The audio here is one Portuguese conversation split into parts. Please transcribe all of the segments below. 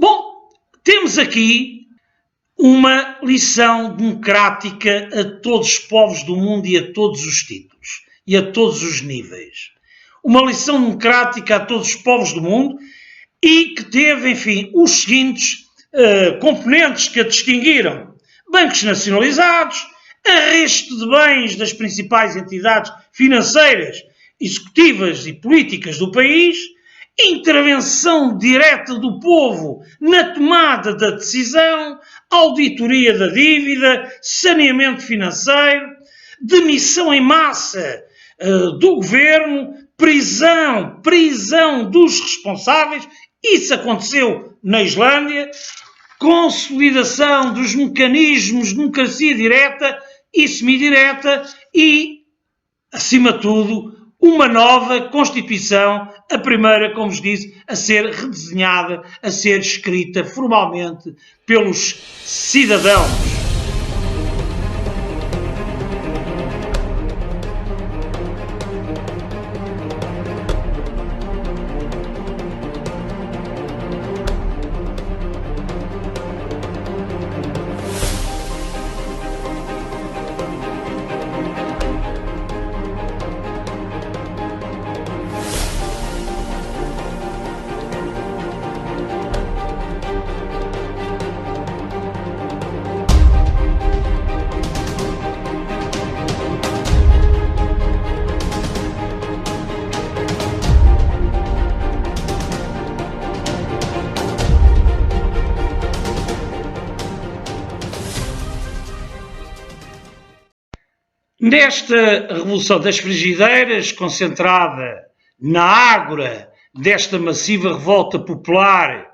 Bom, temos aqui uma lição democrática a todos os povos do mundo e a todos os títulos e a todos os níveis. Uma lição democrática a todos os povos do mundo e que teve, enfim, os seguintes componentes que a distinguiram: bancos nacionalizados, arresto de bens das principais entidades financeiras, executivas e políticas do país, intervenção direta do povo na tomada da decisão, auditoria da dívida, saneamento financeiro, demissão em massa do governo, prisão dos responsáveis. Isso aconteceu na Islândia. Consolidação dos mecanismos de democracia direta e semidireta e, acima de tudo, uma nova Constituição, a primeira, como vos disse, a ser redesenhada, a ser escrita formalmente pelos cidadãos. Nesta Revolução das Frigideiras, concentrada na ágora desta massiva revolta popular,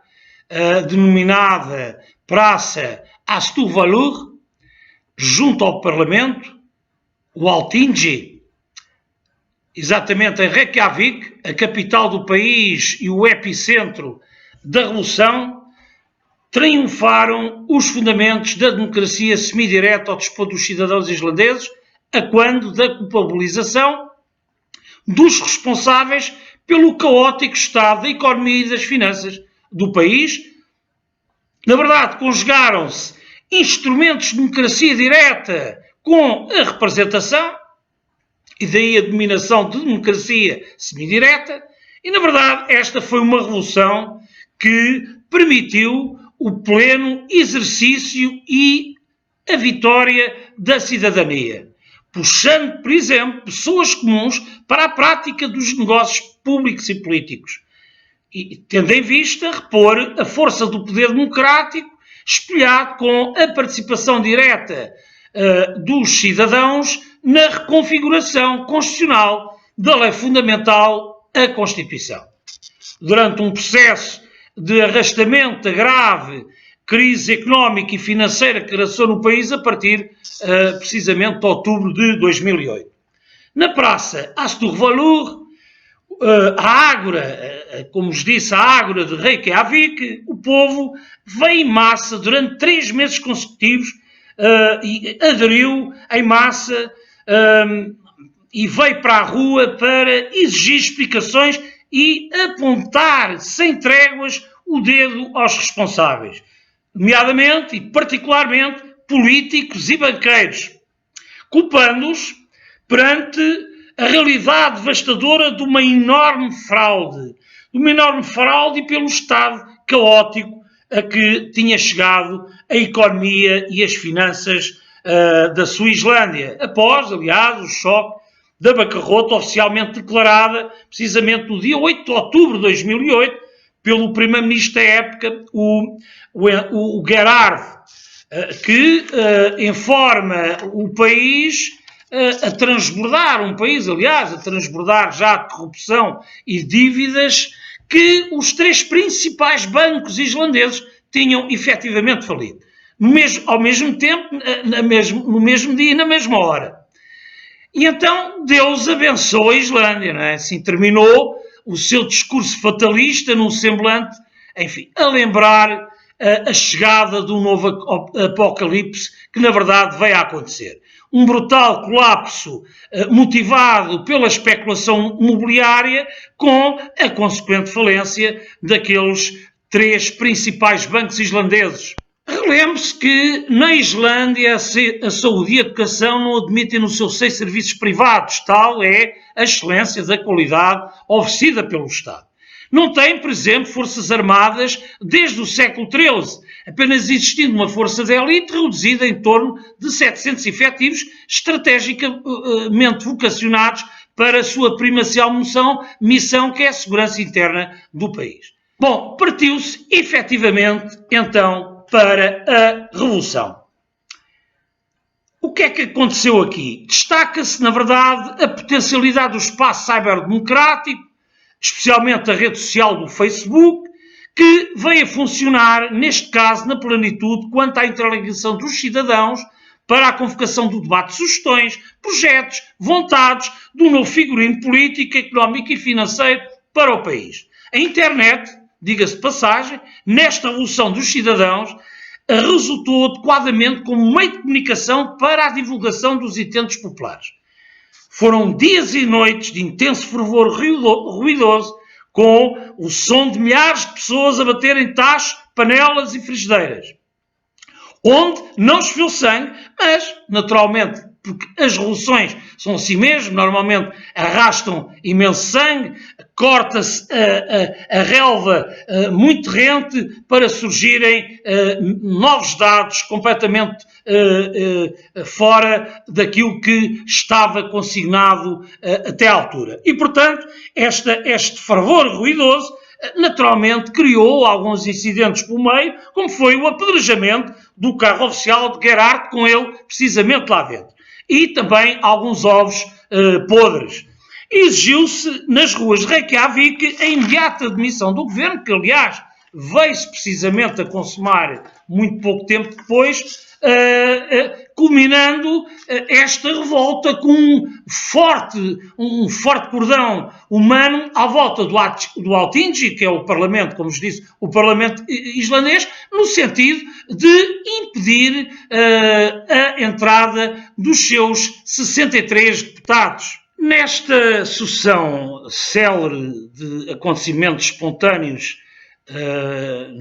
denominada Praça Sturvalur, junto ao Parlamento, o Alþingi, exatamente em Reykjavik, a capital do país e o epicentro da Revolução, triunfaram os fundamentos da democracia semidireta ao dispor dos cidadãos islandeses, a quando da culpabilização dos responsáveis pelo caótico estado da economia e das finanças do país. Na verdade, conjugaram-se instrumentos de democracia direta com a representação, e daí a dominação de democracia semidireta, e na verdade esta foi uma revolução que permitiu o pleno exercício e a vitória da cidadania, puxando, por exemplo, pessoas comuns para a prática dos negócios públicos e políticos, e tendo em vista repor a força do poder democrático espelhado com a participação direta dos cidadãos na reconfiguração constitucional da lei fundamental, a Constituição. Durante um processo de arrastamento da grave crise económica e financeira que graçou no país a partir, precisamente, de outubro de 2008. Na Praça Sturvalur, a ágora, como vos disse, a ágora de Reykjavik, o povo veio em massa durante 3 meses consecutivos e aderiu em massa e veio para a rua para exigir explicações e apontar sem tréguas o dedo aos responsáveis, nomeadamente e particularmente políticos e banqueiros, culpando-os perante a realidade devastadora de uma enorme fraude e pelo estado caótico a que tinha chegado a economia e as finanças da sua Islândia, após, aliás, o choque da bancarrota oficialmente declarada, precisamente no dia 8 de outubro de 2008, pelo primeiro-ministro da época, o Gerhard, que informa o país a transbordar já de corrupção e dívidas, que os 3 principais bancos islandeses tinham efetivamente falido. Ao mesmo tempo, no mesmo dia e na mesma hora. E então Deus abençoa a Islândia, não é? Assim terminou o seu discurso fatalista num semblante, enfim, a lembrar a chegada de um novo apocalipse que na verdade veio a acontecer. Um brutal colapso motivado pela especulação imobiliária com a consequente falência daqueles 3 principais bancos islandeses. Relembre-se que na Islândia a saúde e a educação não admitem no seu seio serviços privados, tal é a excelência da qualidade oferecida pelo Estado. Não tem, por exemplo, forças armadas desde o século XIII, apenas existindo uma força de elite reduzida em torno de 700 efetivos estrategicamente vocacionados para a sua primacial missão, que é a segurança interna do país. Bom, partiu-se efetivamente então para a Revolução. O que é que aconteceu aqui? Destaca-se, na verdade, a potencialidade do espaço ciberdemocrático, especialmente a rede social do Facebook, que veio a funcionar, neste caso, na plenitude, quanto à interligação dos cidadãos para a convocação do debate de sugestões, projetos, vontades do novo figurino político, económico e financeiro para o país. A internet, diga-se de passagem, nesta revolução dos cidadãos, resultou adequadamente como meio de comunicação para a divulgação dos intentos populares. Foram dias e noites de intenso fervor ruidoso, com o som de milhares de pessoas a baterem tachos, panelas e frigideiras, onde não se viu sangue, mas, naturalmente, porque as revoluções são assim mesmo, normalmente arrastam imenso sangue, corta-se a relva muito rente para surgirem novos dados completamente fora daquilo que estava consignado até à altura. E, portanto, este fervor ruidoso naturalmente criou alguns incidentes pelo meio, como foi o apedrejamento do carro oficial de Gerhard, com ele precisamente lá dentro. E também alguns ovos podres. Exigiu-se nas ruas de Reykjavik a imediata demissão do governo, que aliás veio-se precisamente a consumar muito pouco tempo depois, culminando esta revolta com um forte cordão humano à volta do Alþingi, que é o Parlamento, como vos disse, o Parlamento islandês, no sentido de impedir a entrada dos seus 63 deputados. Nesta sucessão célere de acontecimentos espontâneos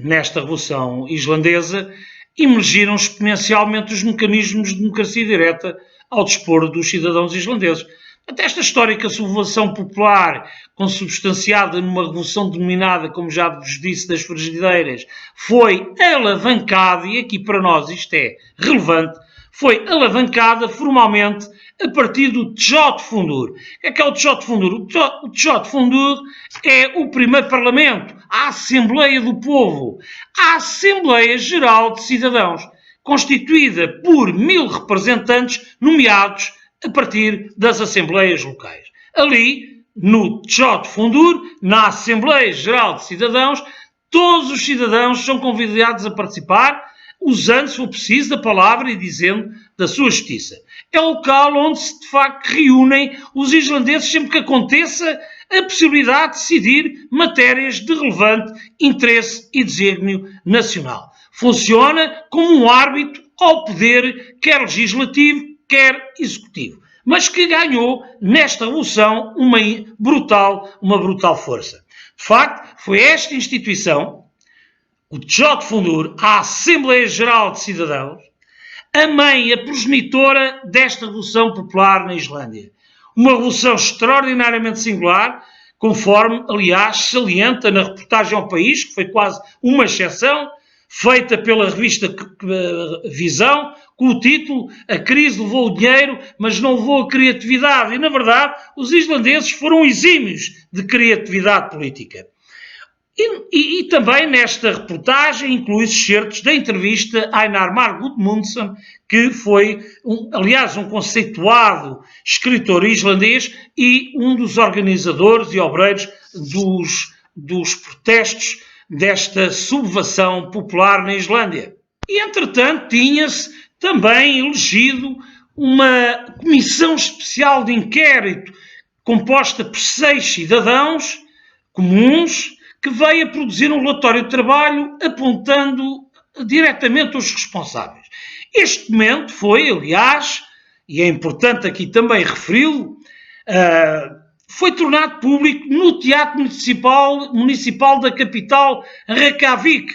nesta Revolução Islandesa, emergiram exponencialmente os mecanismos de democracia direta ao dispor dos cidadãos islandeses. Até esta histórica sublevação popular, consubstanciada numa revolução denominada, como já vos disse, das frigideiras, foi alavancada, e aqui para nós isto é relevante, foi alavancada formalmente a partir do Tjottfundur. O que é o Tjottfundur? O Tjottfundur é o primeiro parlamento, a Assembleia do Povo, a Assembleia Geral de Cidadãos, constituída por 1000 representantes nomeados a partir das Assembleias locais. Ali, no Tjottfundur, na Assembleia Geral de Cidadãos, todos os cidadãos são convidados a participar, usando, se for preciso, da palavra e dizendo da sua justiça. É o local onde se, de facto, reúnem os islandeses sempre que aconteça a possibilidade de decidir matérias de relevante interesse e desígnio nacional. Funciona como um árbitro ao poder, quer legislativo, quer executivo, mas que ganhou, nesta revolução, uma brutal força. De facto, foi esta instituição, o Tjottfundur, a Assembleia Geral de Cidadãos, a mãe, a progenitora desta revolução popular na Islândia. Uma revolução extraordinariamente singular, conforme, aliás, salienta na reportagem ao país, que foi quase uma exceção, feita pela revista Visão, com o título A crise levou o dinheiro, mas não levou a criatividade. E, na verdade, os islandeses foram exímios de criatividade política. E também nesta reportagem inclui excertos da entrevista a Einar Már Guðmundsson, que foi, aliás, um conceituado escritor islandês e um dos organizadores e obreiros dos protestos desta sublevação popular na Islândia. E, entretanto, tinha-se também elegido uma comissão especial de inquérito composta por 6 cidadãos comuns, que veio a produzir um relatório de trabalho apontando diretamente os responsáveis. Este documento foi, aliás, e é importante aqui também referi-lo, foi tornado público no Teatro Municipal da capital, Reykjavik,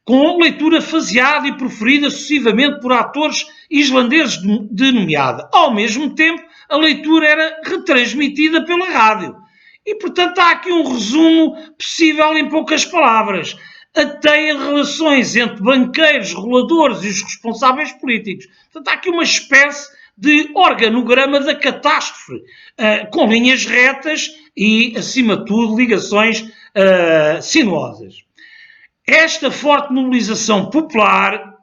com leitura faseada e proferida sucessivamente por atores islandeses de nomeada. Ao mesmo tempo, a leitura era retransmitida pela rádio. E, portanto, há aqui um resumo possível em poucas palavras. A teia de relações entre banqueiros, reguladores e os responsáveis políticos. Portanto, há aqui uma espécie de organograma da catástrofe, com linhas retas e, acima de tudo, ligações sinuosas. Esta forte mobilização popular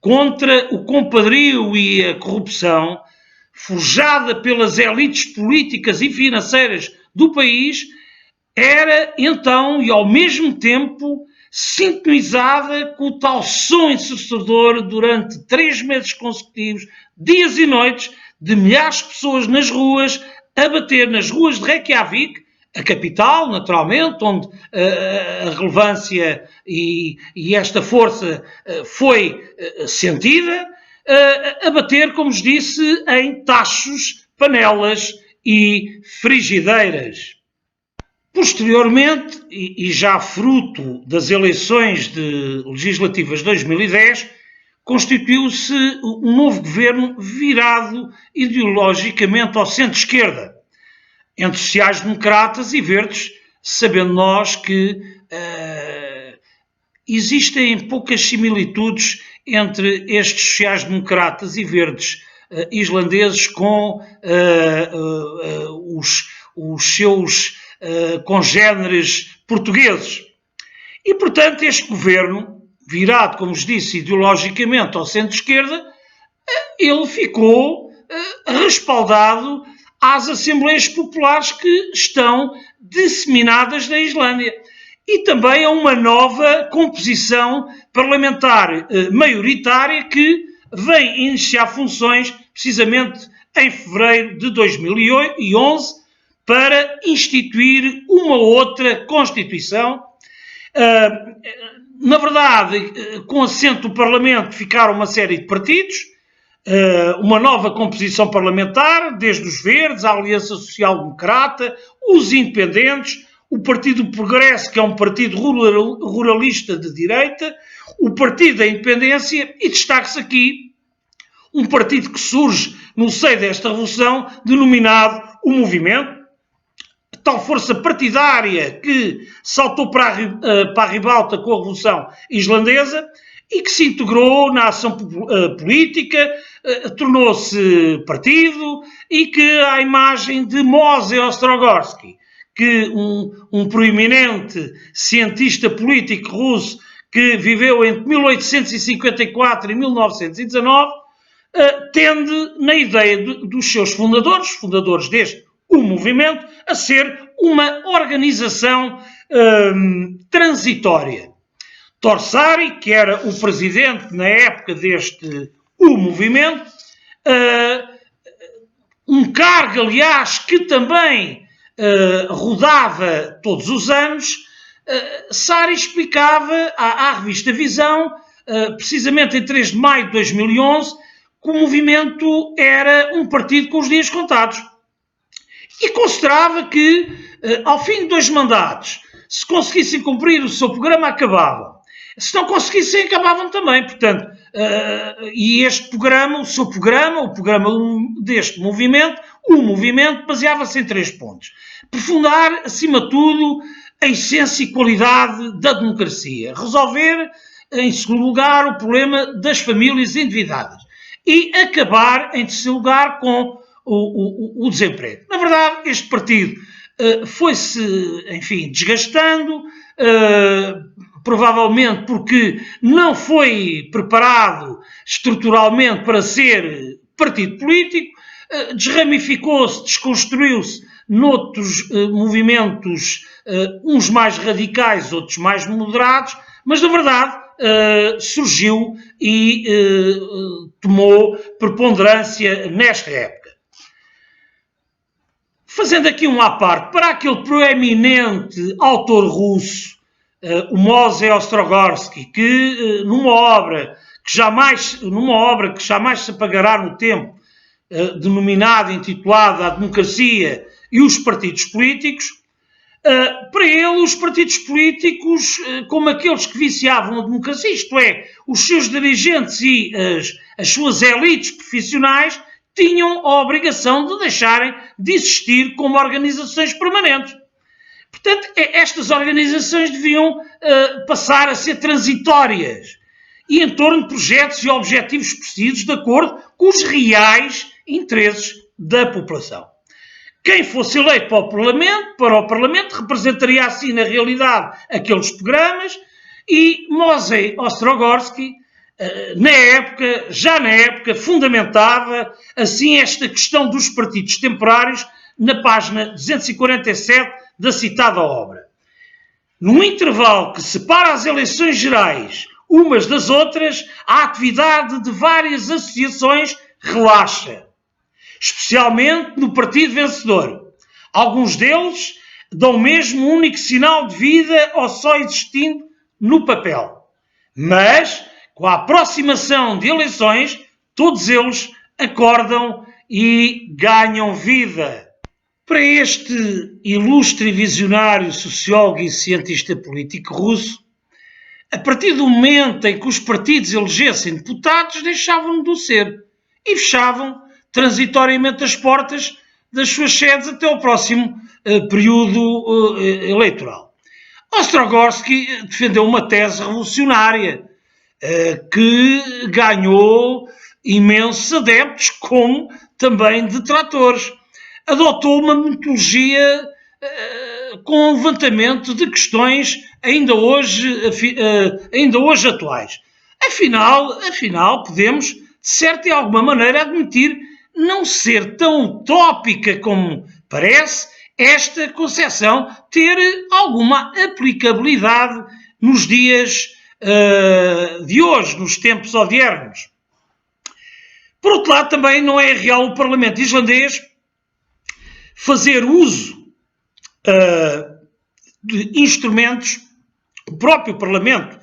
contra o compadrio e a corrupção, forjada pelas elites políticas e financeiras do país, era então e ao mesmo tempo sintonizada com o tal som ensurdecedor durante 3 meses consecutivos, dias e noites, de milhares de pessoas nas ruas, a bater nas ruas de Reykjavik, a capital, naturalmente, onde a relevância e esta força foi sentida, a bater, como vos disse, em tachos, panelas e frigideiras. Posteriormente, e já fruto das eleições legislativas de 2010, constituiu-se um novo governo virado ideologicamente ao centro-esquerda, entre sociais-democratas e verdes, sabendo nós que existem poucas similitudes entre estes sociais-democratas e verdes islandeses com os seus congéneres portugueses. E, portanto, este governo, virado, como vos disse, ideologicamente ao centro-esquerda, ele ficou respaldado às Assembleias Populares que estão disseminadas na Islândia. E também a uma nova composição parlamentar maioritária que vem iniciar funções precisamente em fevereiro de 2011 para instituir uma outra Constituição. Na verdade, com assento do Parlamento ficaram uma série de partidos, uma nova composição parlamentar, desde os Verdes, a Aliança Social Democrata, os Independentes, o Partido do Progresso, que é um partido ruralista de direita, o Partido da Independência e destaque-se aqui um partido que surge no seio desta revolução, denominado o Movimento, tal força partidária que saltou para a ribalta com a Revolução Islandesa e que se integrou na ação política, tornou-se partido e que, à imagem de Mose Ostrogorsky, que um proeminente cientista político russo que viveu entre 1854 e 1919, tende, na ideia dos seus fundadores deste o movimento, a ser uma organização transitória. Torsari, que era o presidente na época deste o movimento, um cargo, aliás, que também rodava todos os anos, Sari explicava à revista Visão, precisamente em 3 de maio de 2011, que o movimento era um partido com os dias contados. E considerava que, ao fim de 2 mandatos, se conseguissem cumprir o seu programa, acabavam. Se não conseguissem, acabavam também. Portanto, e este programa, o programa deste movimento, o movimento baseava-se em 3 pontos. Aprofundar, acima de tudo, a essência e qualidade da democracia. Resolver, em segundo lugar, o problema das famílias endividadas. E acabar, em terceiro lugar, com o desemprego. Na verdade, este partido foi-se, enfim, desgastando, provavelmente porque não foi preparado estruturalmente para ser partido político, desramificou-se, desconstruiu-se noutros movimentos, uns mais radicais, outros mais moderados, mas, na verdade, surgiu e tomou preponderância nesta época. Fazendo aqui um à parte, para aquele proeminente autor russo, o Mose Ostrogorsky, que numa obra que jamais se apagará no tempo, denominada, intitulada A Democracia e os partidos políticos. Para ele, os partidos políticos, como aqueles que viciavam a democracia, isto é, os seus dirigentes e as suas elites profissionais, tinham a obrigação de deixarem de existir como organizações permanentes. Portanto, estas organizações deviam passar a ser transitórias e em torno de projetos e objetivos precisos de acordo com os reais interesses da população. Quem fosse eleito para o Parlamento, representaria assim, na realidade, aqueles programas, e Moshe Ostrogorsky, já na época, fundamentava assim esta questão dos partidos temporários na página 247 da citada obra. Num intervalo que separa as eleições gerais umas das outras, a atividade de várias associações relaxa, especialmente no partido vencedor. Alguns deles dão mesmo um único sinal de vida ou só existindo no papel. Mas, com a aproximação de eleições, todos eles acordam e ganham vida. Para este ilustre visionário sociólogo e cientista político russo, a partir do momento em que os partidos elegessem deputados, deixavam de o ser e fechavam transitoriamente as portas das suas sedes até ao próximo período eleitoral. Ostrogorsky defendeu uma tese revolucionária que ganhou imensos adeptos, como também detratores. Adotou uma metodologia com levantamento de questões ainda hoje atuais. Afinal, podemos, de certa e alguma maneira, admitir não ser tão utópica como parece esta concepção ter alguma aplicabilidade nos dias de hoje, nos tempos odiernos. Por outro lado, também não é real o Parlamento islandês fazer uso de instrumentos, o próprio Parlamento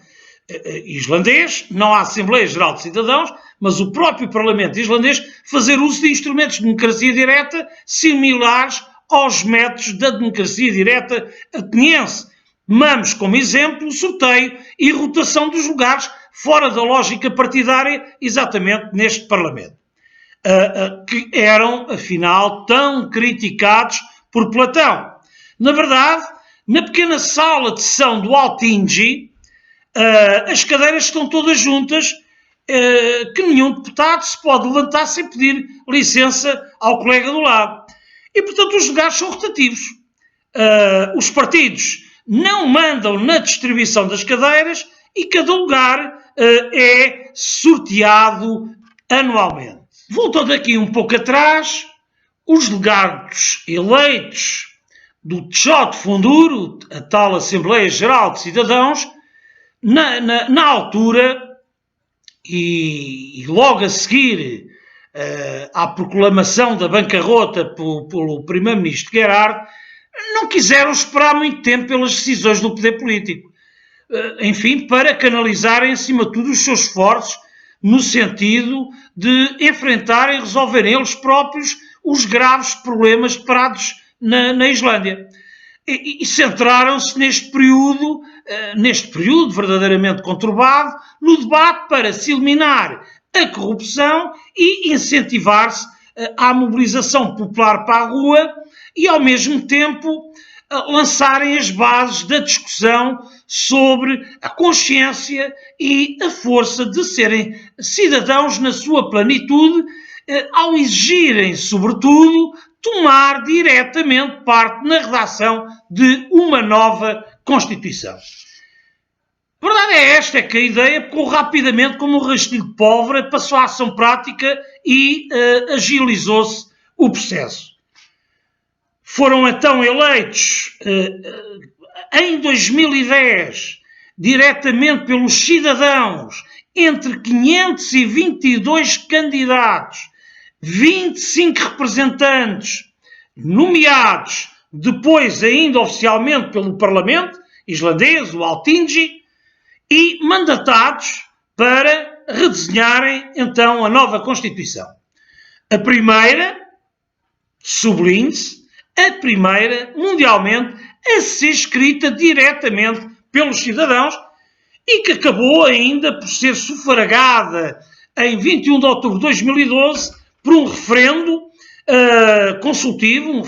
islandês, não a Assembleia Geral de Cidadãos, mas o próprio Parlamento islandês fazer uso de instrumentos de democracia direta similares aos métodos da democracia direta ateniense. Tomamos como exemplo o sorteio e rotação dos lugares fora da lógica partidária, exatamente neste Parlamento, que eram, afinal, tão criticados por Platão. Na verdade, na pequena sala de sessão do Alþingi, as cadeiras estão todas juntas, que nenhum deputado se pode levantar sem pedir licença ao colega do lado. E, portanto, os lugares são rotativos. Os partidos não mandam na distribuição das cadeiras e cada lugar é sorteado anualmente. Voltando aqui um pouco atrás, os delegados eleitos do Tchot Funduro, a tal Assembleia Geral de Cidadãos, na altura e logo a seguir à proclamação da bancarrota pelo primeiro-ministro Gerhard, não quiseram esperar muito tempo pelas decisões do poder político. Enfim, para canalizarem, acima de tudo, os seus esforços no sentido de enfrentarem e resolverem eles próprios os graves problemas deparados na Islândia. E centraram-se neste período verdadeiramente conturbado, no debate para se eliminar a corrupção e incentivar-se à mobilização popular para a rua e, ao mesmo tempo, lançarem as bases da discussão sobre a consciência e a força de serem cidadãos na sua plenitude, ao exigirem, sobretudo, tomar diretamente parte na redação de uma nova Constituição. A verdade é esta, é que a ideia pegou rapidamente como um rastilho de pólvora, passou à ação prática e agilizou-se o processo. Foram então eleitos em 2010, diretamente pelos cidadãos, entre 522 candidatos, 25 representantes nomeados depois ainda oficialmente pelo Parlamento islandês, o Alþingi, e mandatados para redesenharem então a nova Constituição. A primeira, sublinhe-se, a primeira mundialmente a ser escrita diretamente pelos cidadãos e que acabou ainda por ser sufragada em 21 de outubro de 2012 por um referendo consultivo,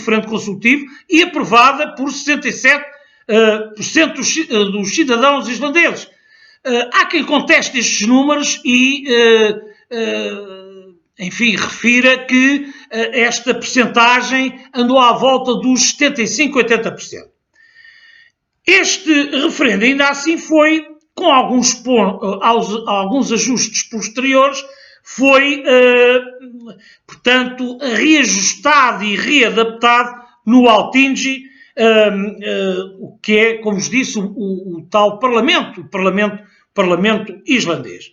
e aprovada por 67% dos cidadãos islandeses. Há quem conteste estes números e, enfim, refira que esta percentagem andou à volta dos 75%, 80%. Este referendo, ainda assim, foi, com alguns ajustes posteriores, foi, portanto, reajustado e readaptado no Alþingi, o que é, como vos disse, o tal Parlamento islandês.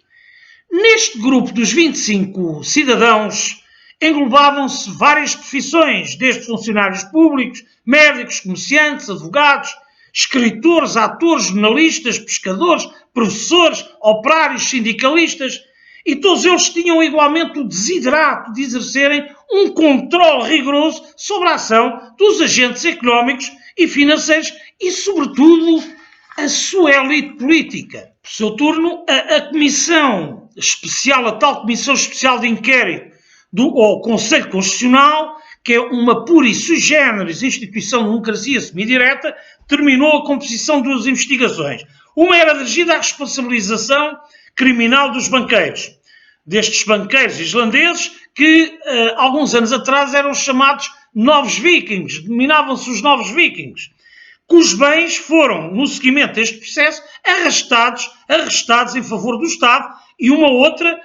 Neste grupo dos 25 cidadãos englobavam-se várias profissões, desde funcionários públicos, médicos, comerciantes, advogados, escritores, atores, jornalistas, pescadores, professores, operários, sindicalistas, e todos eles tinham igualmente o desiderato de exercerem um controle rigoroso sobre a ação dos agentes económicos e financeiros e, sobretudo, a sua elite política. Por seu turno, a Comissão Especial, a tal Comissão Especial de Inquérito ao Conselho Constitucional, que é uma pura e sui generis instituição de democracia semidireta, terminou a composição de duas investigações. Uma era dirigida à responsabilização criminal dos banqueiros, destes banqueiros islandeses que, alguns anos atrás, eram chamados novos vikings, denominavam-se os novos vikings, cujos bens foram, no seguimento deste processo, arrestados em favor do Estado, e uma outra,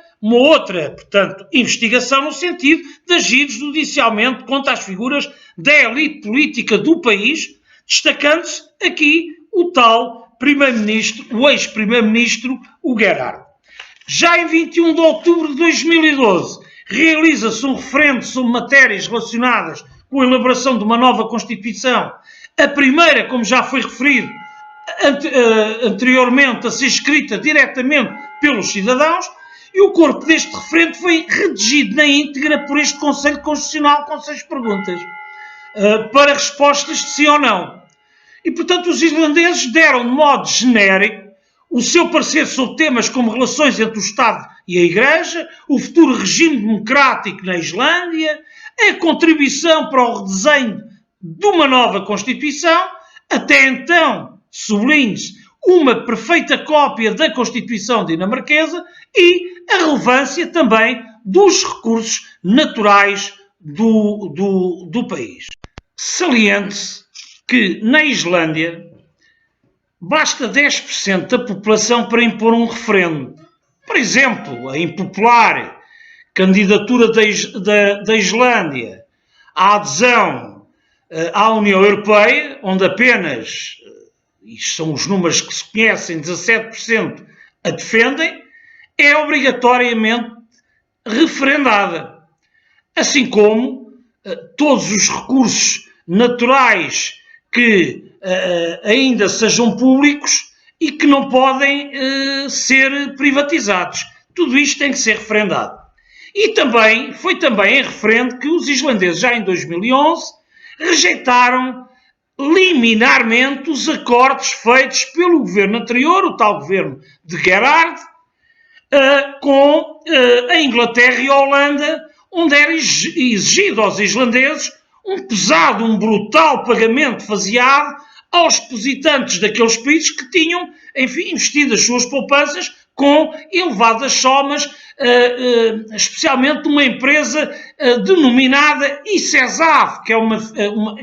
portanto, investigação no sentido de agir judicialmente contra as figuras da elite política do país, destacando-se aqui o tal primeiro-ministro, o ex-primeiro-ministro, o Gerhard. Já em 21 de outubro de 2012, realiza-se um referendo sobre matérias relacionadas com a elaboração de uma nova Constituição, a primeira, como já foi referido anteriormente, a ser escrita diretamente pelos cidadãos, e o corpo deste referendo foi redigido na íntegra por este Conselho Constitucional com 6 perguntas, para respostas de sim ou não. E, portanto, os islandeses deram de modo genérico o seu parecer sobre temas como relações entre o Estado e a Igreja, o futuro regime democrático na Islândia, a contribuição para o redesenho de uma nova Constituição, até então, sublinhe-se, uma perfeita cópia da Constituição dinamarquesa, e a relevância também dos recursos naturais do país. Saliente-se que na Islândia basta 10% da população para impor um referendo. Por exemplo, a impopular candidatura da Islândia à adesão à União Europeia, onde apenas, isto são os números que se conhecem, 17% a defendem, é obrigatoriamente referendada. Assim como todos os recursos naturais que ainda sejam públicos e que não podem ser privatizados. Tudo isto tem que ser referendado. E foi também em referendo que os islandeses, já em 2011, rejeitaram liminarmente os acordos feitos pelo governo anterior, o tal governo de Gerhard, com a Inglaterra e a Holanda, onde era exigido aos islandeses um brutal pagamento faseado aos depositantes daqueles países que tinham, enfim, investido as suas poupanças com elevadas somas, especialmente uma empresa denominada ICESAF,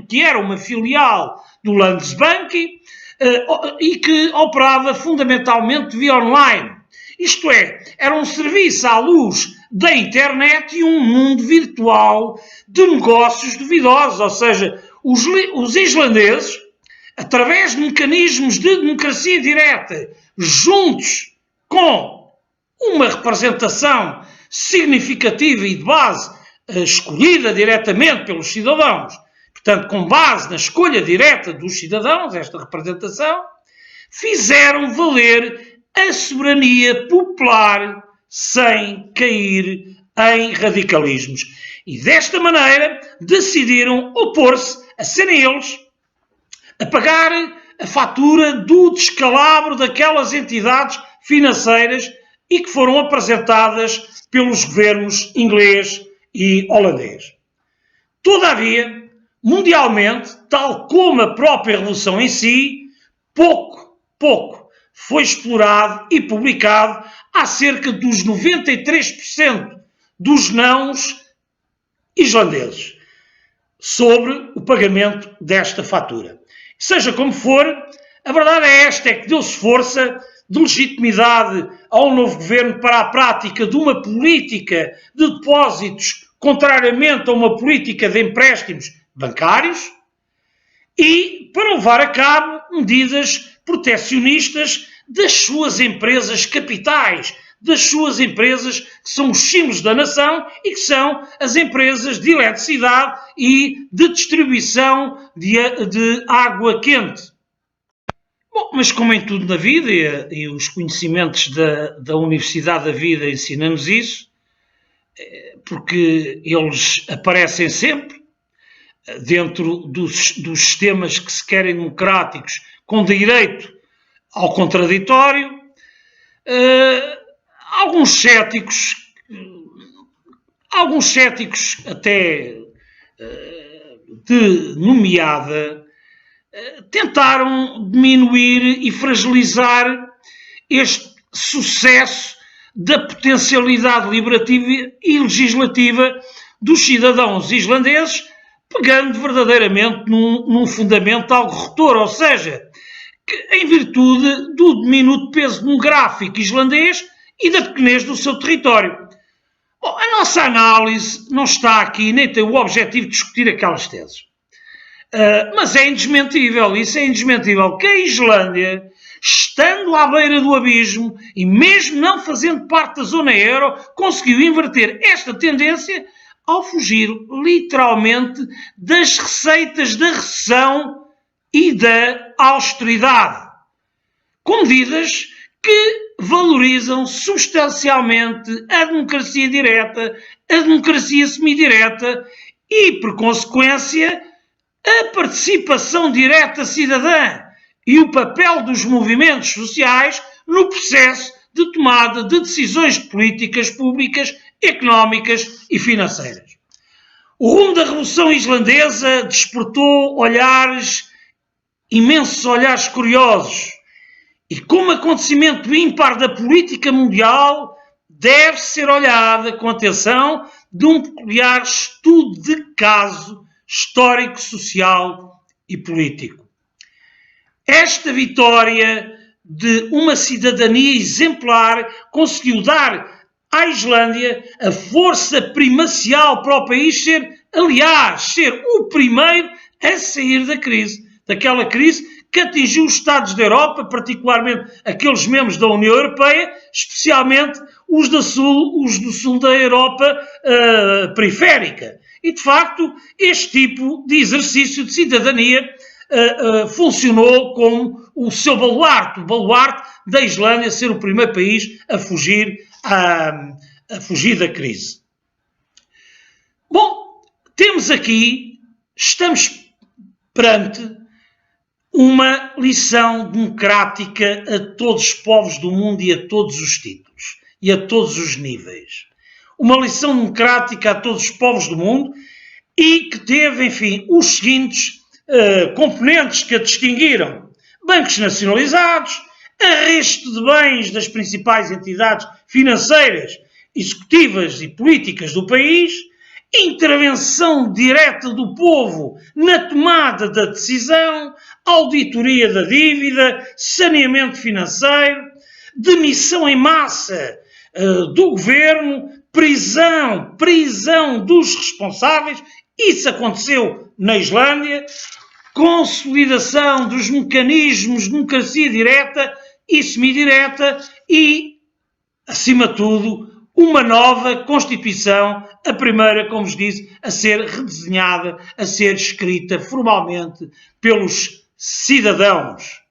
que era uma filial do Landsbanki e que operava fundamentalmente via online. Isto é, era um serviço à luz da internet e um mundo virtual de negócios duvidosos, ou seja, os islandeses, através de mecanismos de democracia direta, juntos com uma representação significativa e de base escolhida diretamente pelos cidadãos, portanto, com base na escolha direta dos cidadãos, esta representação, fizeram valer a soberania popular sem cair em radicalismos. E desta maneira decidiram opor-se a serem eles a pagar a fatura do descalabro daquelas entidades financeiras e que foram apresentadas pelos governos inglês e holandês. Todavia, mundialmente, tal como a própria Revolução em si, pouco foi explorado e publicado acerca dos 93% dos nãos islandeses sobre o pagamento desta fatura. Seja como for, a verdade é esta, é que deu-se força de legitimidade ao novo governo para a prática de uma política de depósitos, contrariamente a uma política de empréstimos bancários, e para levar a cabo medidas protecionistas das suas empresas capitais, das suas empresas que são os símbolos da nação e que são as empresas de eletricidade e de distribuição de água quente. Bom, mas como em tudo na vida, e os conhecimentos da Universidade da Vida ensinam-nos isso, porque eles aparecem sempre dentro dos sistemas que se querem democráticos, com direito ao contraditório. Alguns céticos até de nomeada, tentaram diminuir e fragilizar este sucesso da potencialidade liberativa e legislativa dos cidadãos islandeses, pegando verdadeiramente num fundamento algo retor, ou seja, que, em virtude do diminuto peso demográfico islandês e da pequenez do seu território. Bom, a nossa análise não está aqui, nem tem o objetivo de discutir aquelas teses. Mas é indesmentível, isso é indesmentível, que a Islândia, estando à beira do abismo e mesmo não fazendo parte da zona euro, conseguiu inverter esta tendência ao fugir literalmente das receitas da recessão e da austeridade, com medidas que valorizam substancialmente a democracia direta, a democracia semidireta e, por consequência, a participação direta cidadã e o papel dos movimentos sociais no processo de tomada de decisões de políticas públicas, económicas e financeiras. O rumo da Revolução Islandesa despertou imensos olhares curiosos, e como acontecimento ímpar da política mundial, deve ser olhada com atenção de um peculiar estudo de caso histórico, social e político. Esta vitória de uma cidadania exemplar conseguiu dar à Islândia a força primacial para o país ser o primeiro a sair daquela crise que atingiu os Estados da Europa, particularmente aqueles membros da União Europeia, especialmente os do sul da Europa periférica. E, de facto, este tipo de exercício de cidadania funcionou como o seu baluarte, o baluarte da Islândia ser o primeiro país a fugir da crise. Bom, estamos perante uma lição democrática a todos os povos do mundo e a todos os títulos e a todos os níveis. Uma lição democrática a todos os povos do mundo e que teve, enfim, os seguintes componentes que a distinguiram: bancos nacionalizados, arresto de bens das principais entidades financeiras, executivas e políticas do país, intervenção direta do povo na tomada da decisão, auditoria da dívida, saneamento financeiro, demissão em massa do governo, prisão dos responsáveis, isso aconteceu na Islândia, consolidação dos mecanismos de democracia direta e semidireta e, acima de tudo, uma nova Constituição, a primeira, como vos disse, a ser redesenhada, a ser escrita formalmente pelos cidadãos.